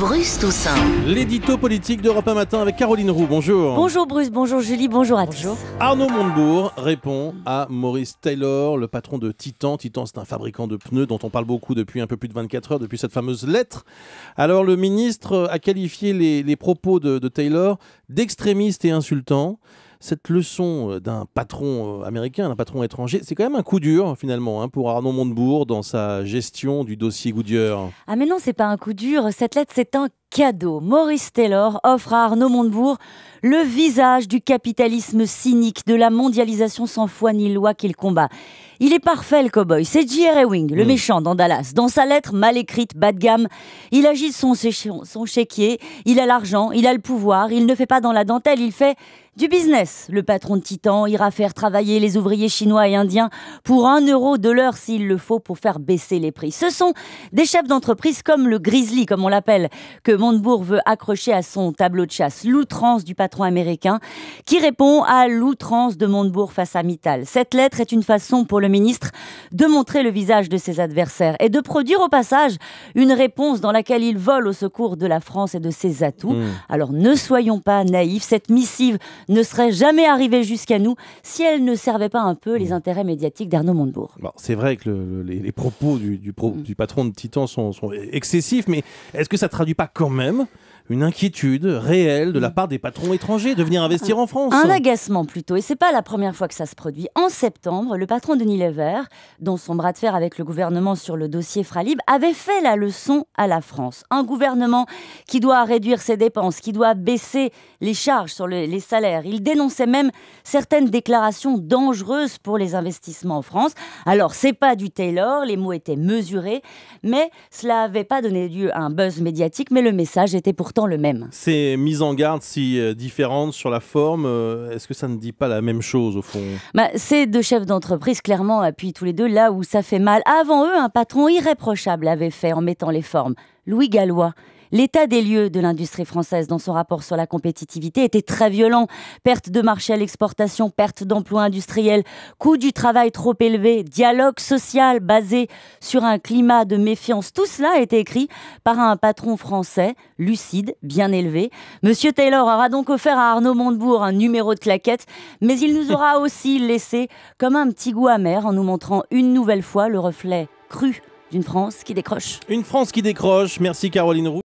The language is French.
Bruce Toussaint. L'édito politique d'Europe 1 Matin avec Caroline Roux. Bonjour. Bonjour Bruce, bonjour Julie, bonjour à tous. Arnaud Montebourg répond à Maurice Taylor, le patron de Titan. Titan, c'est un fabricant de pneus dont on parle beaucoup depuis un peu plus de 24 heures, depuis cette fameuse lettre. Alors le ministre a qualifié les propos de Taylor d'extrémistes et insultants. Cette leçon d'un patron américain, d'un patron étranger, c'est quand même un coup dur finalement pour Arnaud Montebourg dans sa gestion du dossier Goodyear. Ah mais non, c'est pas un coup dur, cette lettre c'est un cadeau. Maurice Taylor offre à Arnaud Montebourg le visage du capitalisme cynique, de la mondialisation sans foi ni loi qu'il combat. Il est parfait le cow-boy, c'est J.R. Ewing, le méchant dans Dallas. Dans sa lettre mal écrite, bas de gamme, il agit de son chéquier, il a l'argent, il a le pouvoir, il ne fait pas dans la dentelle, il fait du business. Le patron de Titan ira faire travailler les ouvriers chinois et indiens pour 1 euro de l'heure s'il le faut pour faire baisser les prix. Ce sont des chefs d'entreprise comme le Grizzly, comme on l'appelle, que Montebourg veut accrocher à son tableau de chasse. L'outrance du patron américain qui répond à l'outrance de Montebourg face à Mittal. Cette lettre est une façon pour le ministre de montrer le visage de ses adversaires et de produire au passage une réponse dans laquelle il vole au secours de la France et de ses atouts. Alors ne soyons pas naïfs, cette missive ne serait jamais arrivée jusqu'à nous si elle ne servait pas un peu les intérêts médiatiques d'Arnaud Montebourg. Bon, c'est vrai que les propos du patron de Titan sont excessifs, mais est-ce que ça ne traduit pas quand même une inquiétude réelle de la part des patrons étrangers de venir investir en France? Un agacement plutôt, et c'est pas la première fois que ça se produit. En septembre, le patron de Unilever, dont son bras de fer avec le gouvernement sur le dossier Fralib, avait fait la leçon à la France. Un gouvernement qui doit réduire ses dépenses, qui doit baisser les charges sur les salaires. Il dénonçait même certaines déclarations dangereuses pour les investissements en France. Alors, c'est pas du Taylor, les mots étaient mesurés, mais cela n'avait pas donné lieu à un buzz médiatique, mais le message était pourtant le même. Ces mises en garde si différentes sur la forme, est-ce que ça ne dit pas la même chose au fond? Ces deux chefs d'entreprise clairement appuient tous les deux là où ça fait mal. Avant eux, un patron irréprochable l'avait fait en mettant les formes. Louis Gallois. L'état des lieux de l'industrie française dans son rapport sur la compétitivité était très violent. Perte de marché à l'exportation, perte d'emplois industriels, coût du travail trop élevé, dialogue social basé sur un climat de méfiance. Tout cela a été écrit par un patron français, lucide, bien élevé. Monsieur Taylor aura donc offert à Arnaud Montebourg un numéro de claquette, mais il nous aura aussi laissé comme un petit goût amer en nous montrant une nouvelle fois le reflet cru d'une France qui décroche. Une France qui décroche. Merci Caroline Roux.